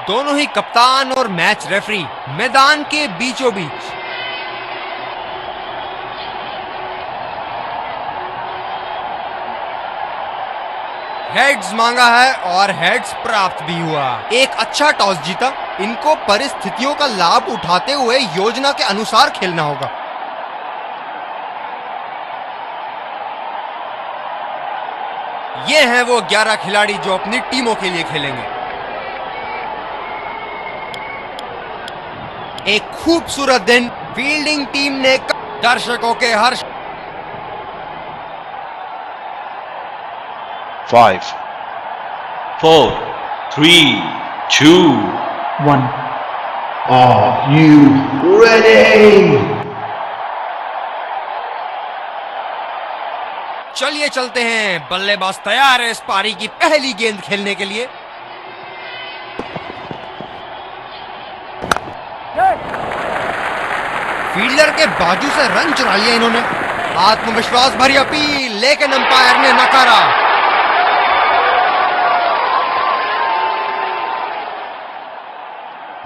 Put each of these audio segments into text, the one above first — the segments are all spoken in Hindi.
दोनों ही कप्तान और मैच रेफरी मैदान के बीचों बीच। हेड्स मांगा है और हेड्स प्राप्त भी हुआ। एक अच्छा टॉस जीता। इनको परिस्थितियों का लाभ उठाते हुए योजना के अनुसार खेलना होगा। ये हैं वो 11 खिलाड़ी जो अपनी टीमों के लिए खेलेंगे। एक खूबसूरत दिन। फील्डिंग टीम ने दर्शकों के हर्ष 5, 4, 3, 2, 1. Are you ready? चलिए चलते हैं। बल्लेबाज तैयार है इस पारी की पहली गेंद खेलने के लिए। फील्डर के बाजू से रन चुरा लिया इन्होंने। आत्मविश्वास भरी अपील, लेकिन अंपायर ने नकारा।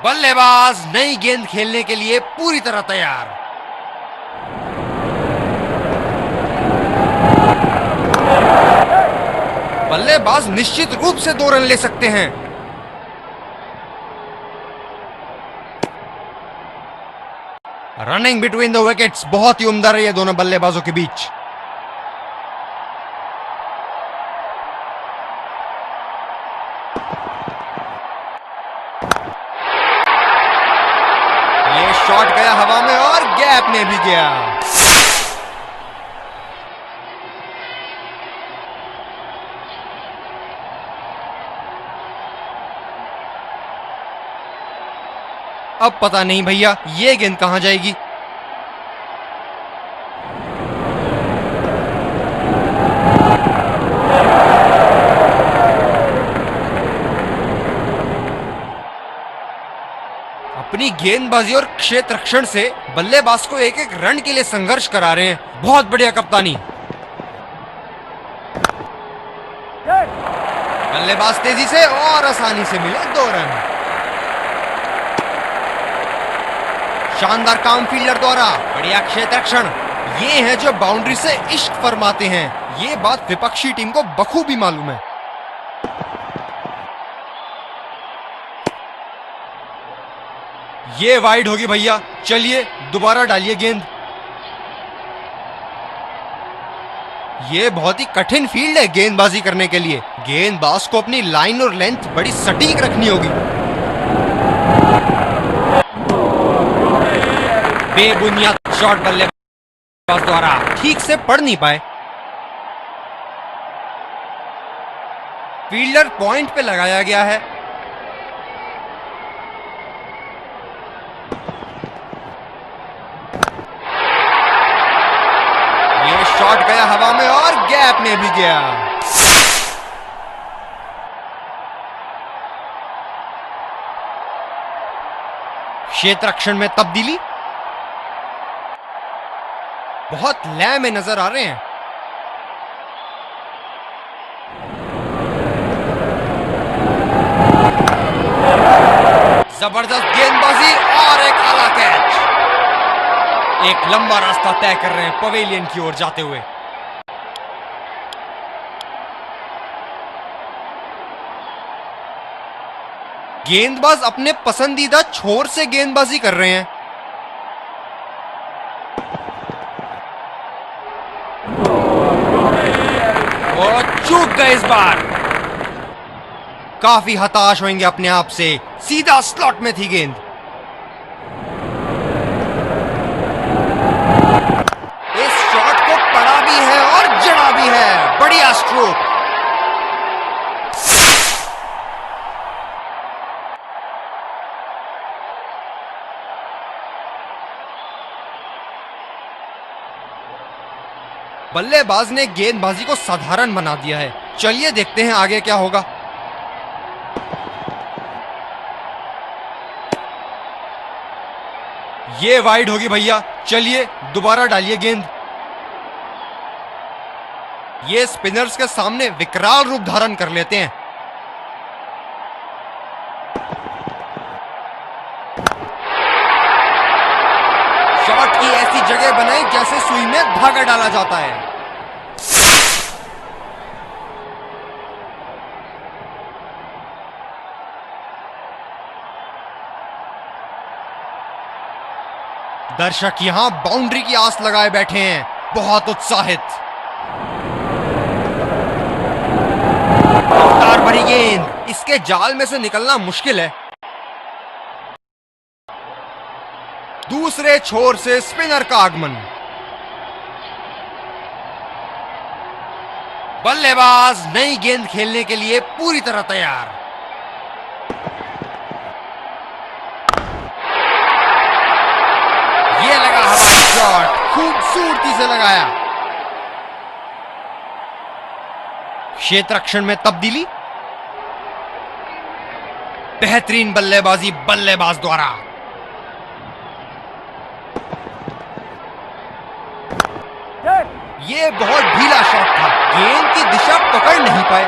बल्लेबाज नई गेंद खेलने के लिए पूरी तरह तैयार। बल्लेबाज निश्चित रूप से 2 रन ले सकते हैं। रनिंग बिटवीन द विकेट्स बहुत ही उम्दा रही है दोनों बल्लेबाजों के बीच। ये शॉट गया हवा में और गैप में भी गया। अब पता नहीं भैया ये गेंद कहां जाएगी। अपनी गेंदबाजी और क्षेत्र रक्षण से बल्लेबाज को एक एक रन के लिए संघर्ष करा रहे हैं। बहुत बढ़िया कप्तानी। बल्लेबाज तेजी से और आसानी से मिले 2 रन। शानदार काम फील्डर द्वारा। बढ़िया क्षेत्र रक्षण। ये हैं जो बाउंड्री से इश्क फरमाते हैं। ये बात विपक्षी टीम को बखूबी मालूम है। ये वाइड होगी भैया। चलिए दोबारा डालिए गेंद। ये बहुत ही कठिन फील्ड है गेंदबाजी करने के लिए। गेंदबाज को अपनी लाइन और लेंथ बड़ी सटीक रखनी होगी। बेबुनियाद शॉट बल्लेबाज द्वारा ठीक से पढ़ नहीं पाए। फील्डर पॉइंट पे लगाया गया है। ये शॉट गया हवा में और गैप में भी गया। क्षेत्र रक्षण में तब्दीली। बहुत लय में नजर आ रहे हैं। जबरदस्त गेंदबाजी और एक आला कैच। एक लंबा रास्ता तय कर रहे हैं पवेलियन की ओर जाते हुए। गेंदबाज अपने पसंदीदा छोर से गेंदबाजी कर रहे हैं। चूक गए इस बार। काफी हताश होंगे अपने आप से। सीधा स्लॉट में थी गेंद। इस शॉट को पड़ा भी है और जड़ा भी है। बढ़िया स्ट्रोक। बल्लेबाज ने गेंदबाजी को साधारण बना दिया है। चलिए देखते हैं आगे क्या होगा। ये वाइड होगी भैया। चलिए दोबारा डालिए गेंद। ये स्पिनर्स के सामने विकराल रूप धारण कर लेते हैं। शॉट की ऐसी जगह बनाई जैसे सुई में धागा डाला जाता है। दर्शक यहां बाउंड्री की आस लगाए बैठे हैं, बहुत उत्साहित। रफ्तार भरी गेंद, इसके जाल में से निकलना मुश्किल है। दूसरे छोर से स्पिनर का आगमन। बल्लेबाज नई गेंद खेलने के लिए पूरी तरह तैयार। ये लगा हवाई शॉट, खूबसूरती से लगाया। क्षेत्ररक्षण में तब्दीली, बेहतरीन बल्लेबाजी बल्लेबाज द्वारा। ये बहुत ढीला शॉट था, गेंद की दिशा पकड़ नहीं पाए।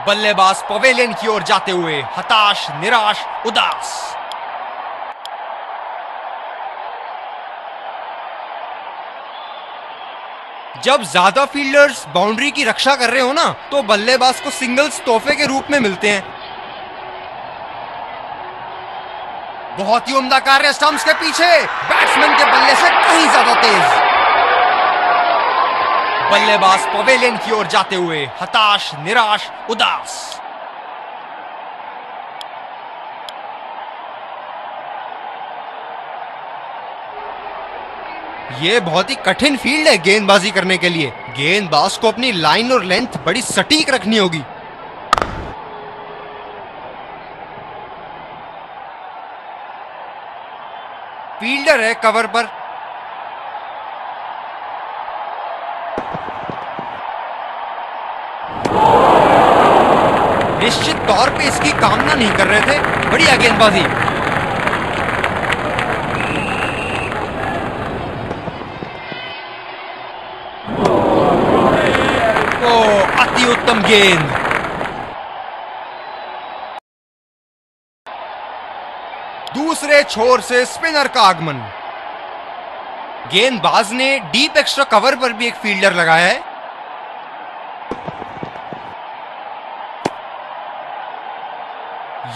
बल्लेबाज पवेलियन की ओर जाते हुए हताश, निराश, उदास। जब ज्यादा फील्डर्स बाउंड्री की रक्षा कर रहे हो ना, तो बल्लेबाज को सिंगल्स तोहफे के रूप में मिलते हैं। बहुत ही उम्दा कार्य स्टंप्स के पीछे, बैट्समैन के बल्ले से कहीं ज्यादा तेज। बल्लेबाज पवेलियन की ओर जाते हुए हताश, निराश, उदास। ये बहुत ही कठिन फील्ड है गेंदबाजी करने के लिए। गेंदबाज को अपनी लाइन और लेंथ बड़ी सटीक रखनी होगी। फील्डर है कवर पर। निश्चित तौर पे इसकी कामना नहीं कर रहे थे। बढ़िया गेंदबाजी। ओ, अति उत्तम गेंद। दूसरे छोर से स्पिनर का आगमन। गेंदबाज ने डीप एक्स्ट्रा कवर पर भी एक फील्डर लगाया है।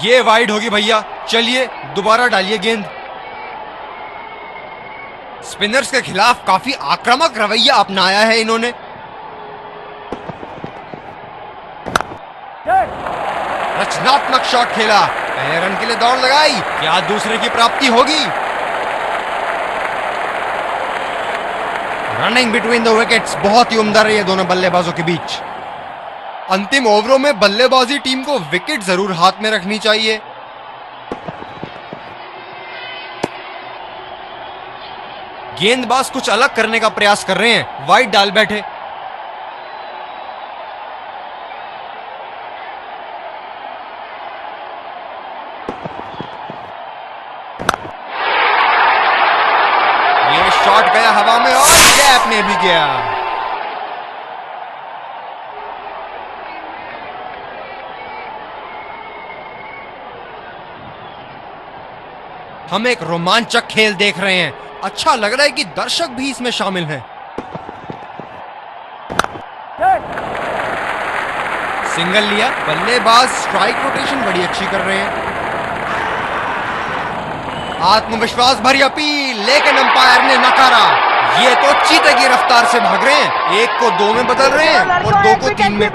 ये वाइड होगी भैया, चलिए दोबारा डालिए गेंद। स्पिनर्स के खिलाफ काफी आक्रामक रवैया अपनाया है इन्होंने। रचनात्मक शॉट खेला, पहले रन के लिए दौड़ लगाई, क्या दूसरे की प्राप्ति होगी? रनिंग बिटवीन द विकेट्स बहुत ही उम्दा रही है दोनों बल्लेबाजों के बीच। अंतिम ओवरों में बल्लेबाजी टीम को विकेट जरूर हाथ में रखनी चाहिए। गेंदबाज कुछ अलग करने का प्रयास कर रहे हैं, वाइड डाल बैठे। ये शॉट गया हवा में और गैप में भी गया। हम एक रोमांचक खेल देख रहे हैं। अच्छा लग रहा है कि दर्शक भी इसमें शामिल हैं। सिंगल लिया, बल्लेबाज स्ट्राइक रोटेशन बड़ी अच्छी कर रहे हैं। आत्मविश्वास भरी अपील, लेकिन अंपायर ने नकारा। ये तो चीते की रफ्तार से भाग रहे हैं, एक को 2 में बदल रहे हैं और 2 को 3 में।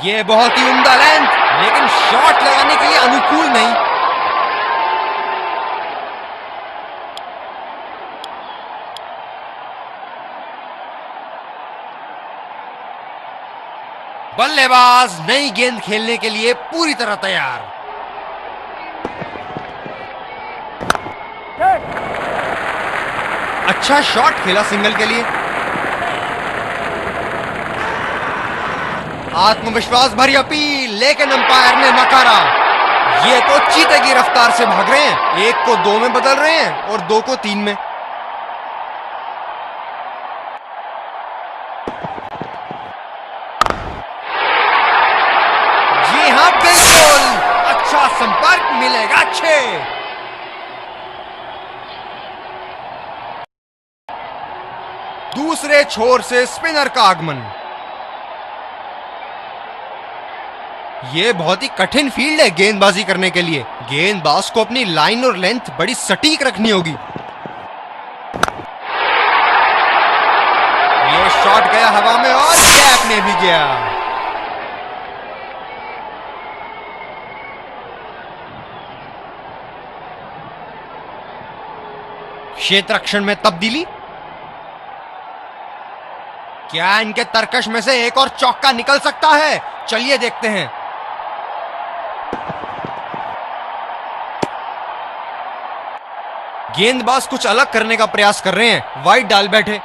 ये बहुत ही उम्दा लेंथ, लेकिन शॉट लगाने के लिए अनुकूल नहीं। बल्लेबाज नई गेंद खेलने के लिए पूरी तरह तैयार। अच्छा शॉट खेला सिंगल के लिए। आत्मविश्वास भरी अपील, लेकिन अंपायर ने नकारा। ये तो चीते की रफ्तार से भाग रहे हैं, एक को 2 में बदल रहे हैं और 2 को 3 में। संपर्क मिलेगा 6। दूसरे छोर से स्पिनर का आगमन। ये बहुत ही कठिन फील्ड है गेंदबाजी करने के लिए। गेंदबाज को अपनी लाइन और लेंथ बड़ी सटीक रखनी होगी। ये शॉट गया हवा में और गैप में भी गया। क्षेत्र रक्षण में तब्दीली। क्या इनके तरकश में से एक और चौका निकल सकता है? चलिए देखते हैं। गेंदबाज कुछ अलग करने का प्रयास कर रहे हैं, वाइड डाल बैठे।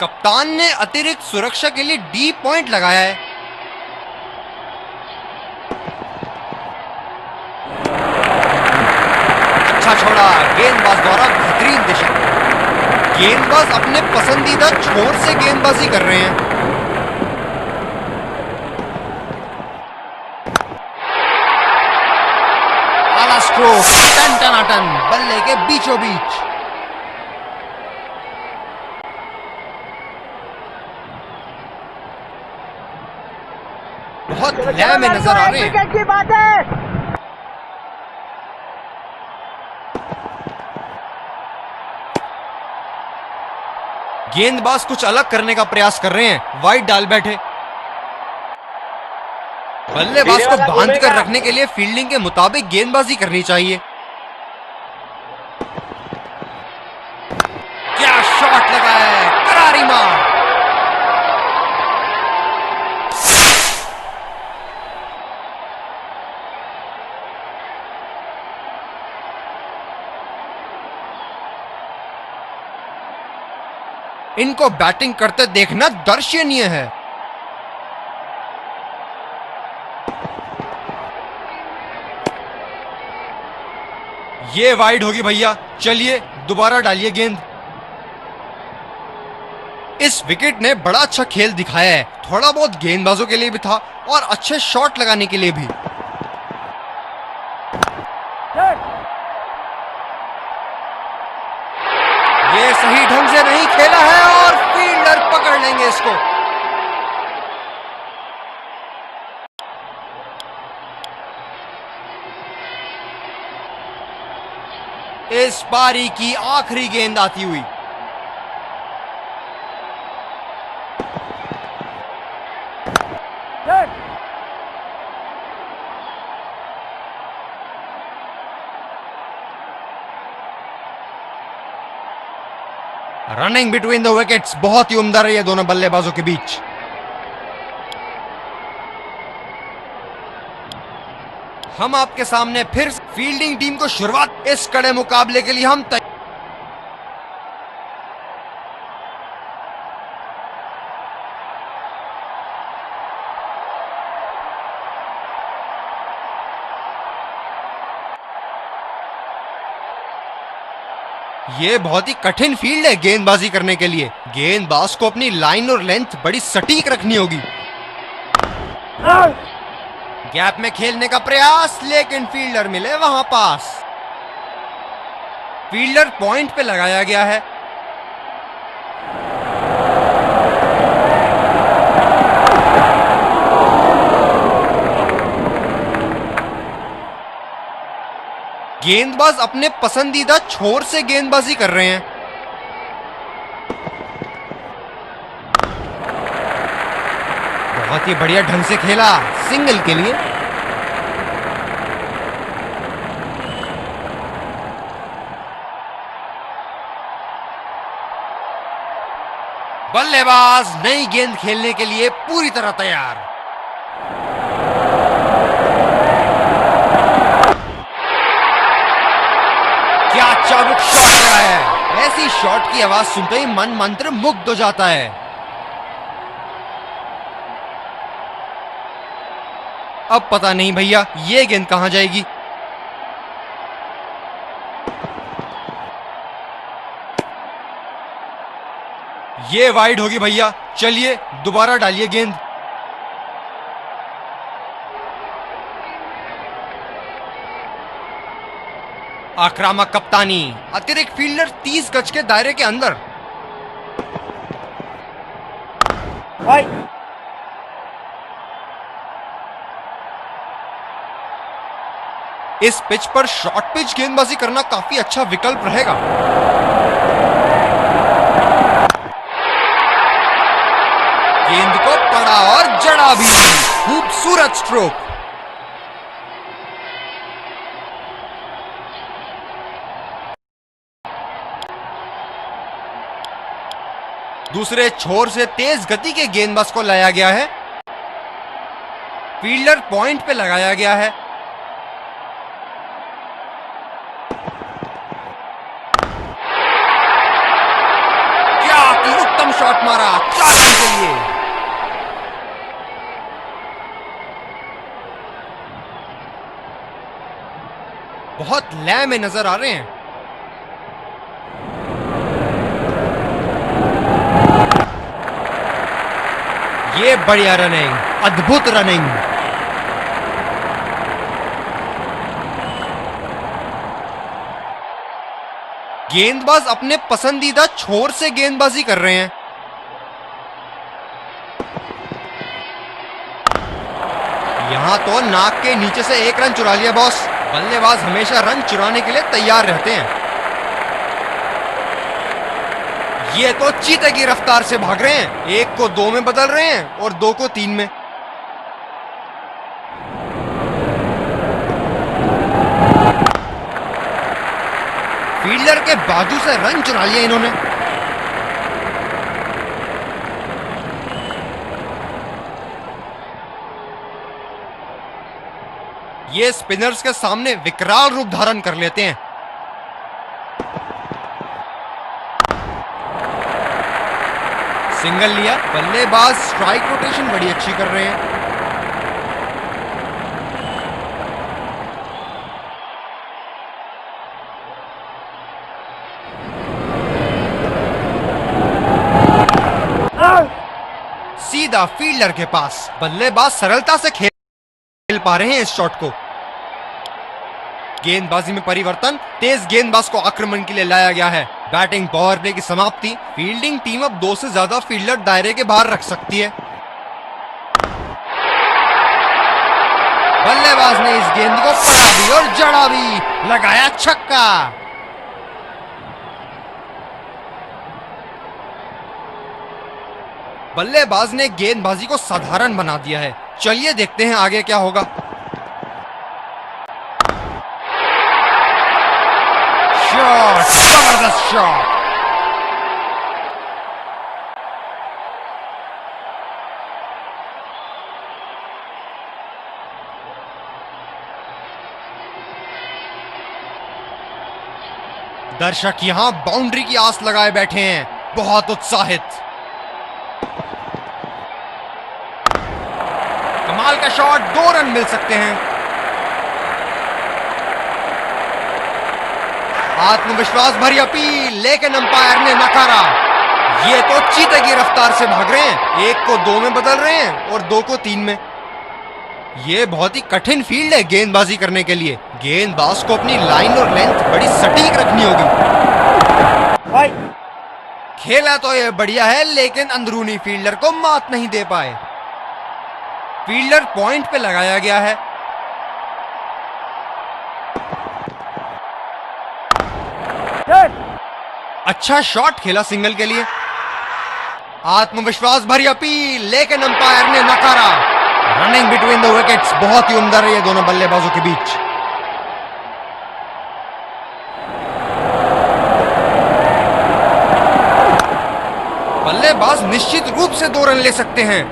कप्तान ने अतिरिक्त सुरक्षा के लिए डी पॉइंट लगाया है। अच्छा छोड़ा, गेंदबाज द्वारा बेहतरीन दिशा। गेंदबाज अपने पसंदीदा छोर से गेंदबाजी कर रहे हैं। आला स्ट्रोक, टन टनाटन, बल्ले के बीचों बीच। बहुत लय में नजर आ रहे हैं। की बात है। गेंदबाज कुछ अलग करने का प्रयास कर रहे हैं, वाइड डाल बैठे। बल्लेबाज को बांध कर रखने के लिए फील्डिंग के मुताबिक गेंदबाजी करनी चाहिए। क्या शॉट लगा है, करारी मार। इनको बैटिंग करते देखना दर्शनीय है। ये वाइड होगी भैया, चलिए दोबारा डालिए गेंद। इस विकेट ने बड़ा अच्छा खेल दिखाया है, थोड़ा बहुत गेंदबाजों के लिए भी था और अच्छे शॉट लगाने के लिए भी। ये सही ढंग से नहीं खेला है और फील्डर पकड़ लेंगे इसको। इस पारी की आखिरी गेंद आती हुई। रनिंग बिटवीन द विकेट्स बहुत ही उम्दा रही है दोनों बल्लेबाजों के बीच। हम आपके सामने फिर फील्डिंग टीम को शुरुआत। इस कड़े मुकाबले के लिए हम ये बहुत ही कठिन फील्ड है गेंदबाजी करने के लिए। गेंदबाज को अपनी लाइन और लेंथ बड़ी सटीक रखनी होगी। गैप में खेलने का प्रयास, लेकिन फील्डर मिले वहां पास। फील्डर पॉइंट पे लगाया गया है। गेंदबाज अपने पसंदीदा छोर से गेंदबाजी कर रहे हैं। बहुत ही बढ़िया ढंग से खेला, सिंगल के लिए। बल्लेबाज नई गेंद खेलने के लिए पूरी तरह तैयार। क्या चाबुक शॉट लगा है। ऐसी शॉट की आवाज सुनते ही मन मंत्र मुग्ध हो जाता है। अब पता नहीं भैया ये गेंद कहां जाएगी। ये वाइड होगी भैया, चलिए दोबारा डालिए गेंद। आक्रामक कप्तानी, अतिरिक्त फील्डर 30 गज के दायरे के अंदर। इस पिच पर शॉर्ट पिच गेंदबाजी करना काफी अच्छा विकल्प रहेगा। गेंद को पड़ा और जड़ा भी। खूबसूरत स्ट्रोक। दूसरे छोर से तेज गति के गेंदबाज को लाया गया है। फील्डर पॉइंट पे लगाया गया है। क्या उत्तम शॉट मारा, 4 रन के लिए। बहुत लय में नजर आ रहे हैं। ये बढ़िया रनिंग, अद्भुत रनिंग। गेंदबाज अपने पसंदीदा छोर से गेंदबाजी कर रहे हैं। यहां तो नाक के नीचे से 1 रन चुरा लिया बॉस। बल्लेबाज हमेशा रन चुराने के लिए तैयार रहते हैं। ये तो चीते की रफ्तार से भाग रहे हैं। 1 को 2 में बदल रहे हैं और 2 को 3 में। फील्डर के बाजू से रन चुरा लिया इन्होंने। ये स्पिनर्स के सामने विकराल रूप धारण कर लेते हैं। सिंगल लिया। बल्लेबाज स्ट्राइक रोटेशन बड़ी अच्छी कर रहे हैं। सीधा फील्डर के पास। बल्लेबाज सरलता से खेल पा रहे हैं इस शॉट को। गेंदबाजी में परिवर्तन। तेज गेंदबाज को आक्रमण के लिए लाया गया है। बैटिंग पावर प्ले की समाप्ति। फील्डिंग टीम अब 2 से ज्यादा फील्डर दायरे के बाहर रख सकती है। बल्लेबाज ने इस गेंद को पड़ा भी और जड़ा भी। लगाया छक्का। बल्लेबाज ने गेंदबाजी को साधारण बना दिया है। चलिए देखते हैं आगे क्या होगा। शॉट, जबरदस्त शॉट। दर्शक यहां बाउंड्री की आस लगाए बैठे हैं, बहुत उत्साहित। कमाल का शॉट, 2 रन मिल सकते हैं। आत्मविश्वास भरी अपील, लेकिन अंपायर ने नकारा। ये तो चीते की रफ्तार से भाग रहे हैं। 1 को 2 में बदल रहे हैं और 2 को 3 में। ये बहुत ही कठिन फील्ड है गेंदबाजी करने के लिए। गेंदबाज को अपनी लाइन और लेंथ बड़ी सटीक रखनी होगी। खेला तो ये बढ़िया है, लेकिन अंदरूनी फील्डर को मात नहीं दे पाए। फील्डर पॉइंट पे लगाया गया है। अच्छा शॉट खेला सिंगल के लिए। आत्मविश्वास भरी अपील, लेकिन अंपायर ने नकारा। रनिंग बिटवीन द विकेट्स, बहुत ही उम्दा रही है दोनों बल्लेबाजों के बीच। बल्लेबाज निश्चित रूप से 2 रन ले सकते हैं।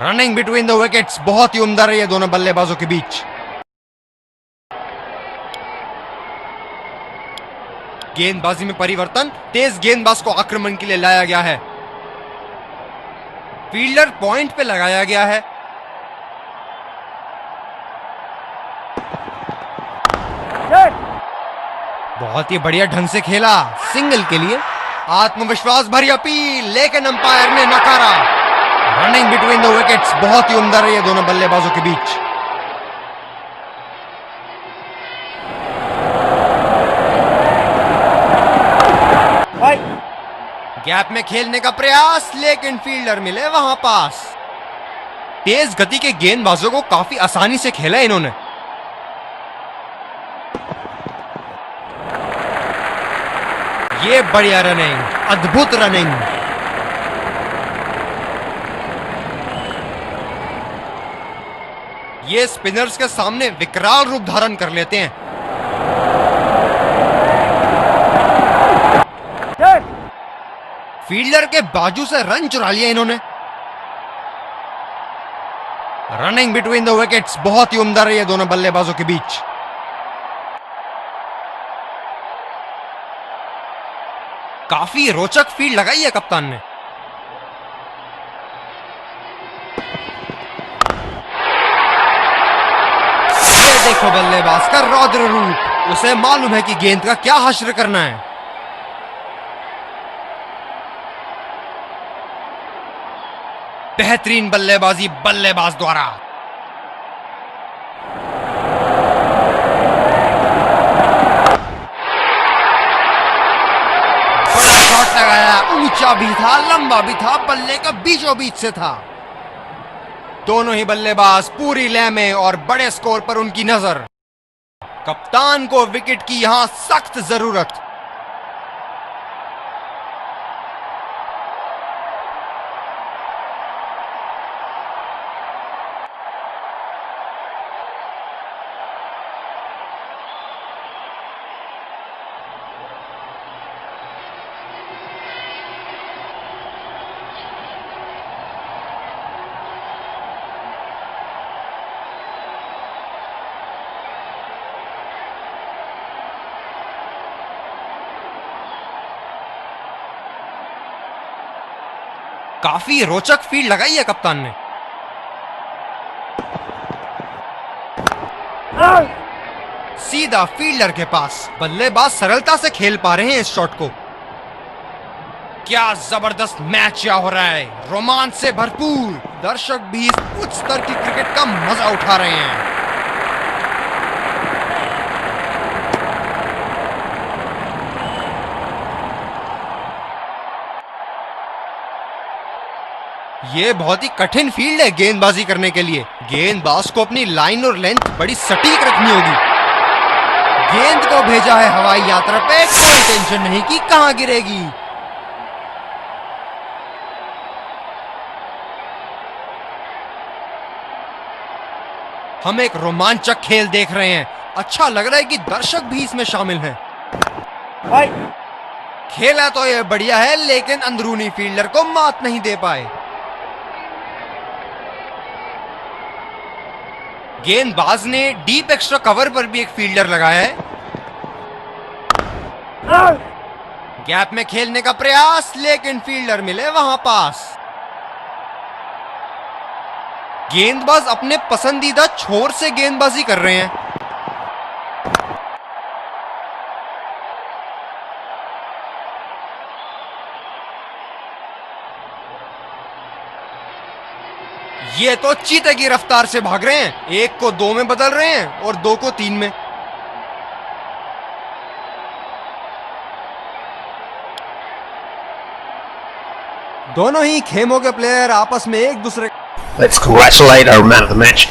रनिंग बिटवीन द विकेट्स, बहुत ही उम्दा रही है दोनों बल्लेबाजों के बीच। गेंदबाजी में परिवर्तन। तेज गेंदबाज को आक्रमण के लिए लाया गया है। फील्डर पॉइंट पे लगाया गया है। बहुत ही बढ़िया ढंग से खेला सिंगल के लिए। आत्मविश्वास भरी अपील, लेकिन अंपायर ने नकारा। रनिंग बिटवीन द विकेट्स, बहुत ही उम्दा रही है दोनों बल्लेबाजों के बीच। गैप में खेलने का प्रयास, लेकिन फील्डर मिले वहां पास। तेज गति के गेंदबाजों को काफी आसानी से खेला इन्होंने। ये बढ़िया रनिंग, अद्भुत रनिंग। ये स्पिनर्स के सामने विकराल रूप धारण कर लेते हैं। फील्डर के बाजू से रन चुरा लिया इन्होंने। रनिंग बिटवीन द विकेट्स, बहुत ही उम्दा रही है दोनों बल्लेबाजों के बीच। काफी रोचक फील्ड लगाई है कप्तान ने। ये देखो बल्लेबाज का रौद्र रूप, उसे मालूम है कि गेंद का क्या हश्र करना है। बेहतरीन बल्लेबाजी बल्लेबाज द्वारा। बड़ा शॉट लगाया, ऊंचा भी था, लंबा भी था, बल्ले का बीचों बीच से था। दोनों ही बल्लेबाज पूरी लय में और बड़े स्कोर पर उनकी नजर। कप्तान को विकेट की यहां सख्त जरूरत। काफी रोचक फील्ड लगाई है कप्तान ने। सीधा फील्डर के पास, बल्लेबाज सरलता से खेल पा रहे हैं इस शॉट को। क्या जबरदस्त मैच यहां हो रहा है, रोमांच से भरपूर। दर्शक भी इस उच्च स्तर की क्रिकेट का मजा उठा रहे हैं। ये बहुत ही कठिन फील्ड है गेंदबाजी करने के लिए। गेंदबाज को अपनी लाइन और लेंथ बड़ी सटीक रखनी होगी। गेंद को भेजा है हवाई यात्रा पे, कोई टेंशन नहीं कि कहां गिरेगी। हम एक रोमांचक खेल देख रहे हैं। अच्छा लग रहा है कि दर्शक भी इसमें शामिल हैं। खेला तो ये बढ़िया है, लेकिन अंदरूनी फील्डर को मात नहीं दे पाए। गेंदबाज ने डीप एक्स्ट्रा कवर पर भी एक फील्डर लगाया है। गैप में खेलने का प्रयास, लेकिन फील्डर मिले वहां पास। गेंदबाज अपने पसंदीदा छोर से गेंदबाजी कर रहे हैं। ये तो चीते की रफ्तार से भाग रहे हैं। एक को 2 में बदल रहे हैं और 2 को 3 में। दोनों ही खेमों के प्लेयर आपस में एक दूसरे Let's congratulate our man of the match.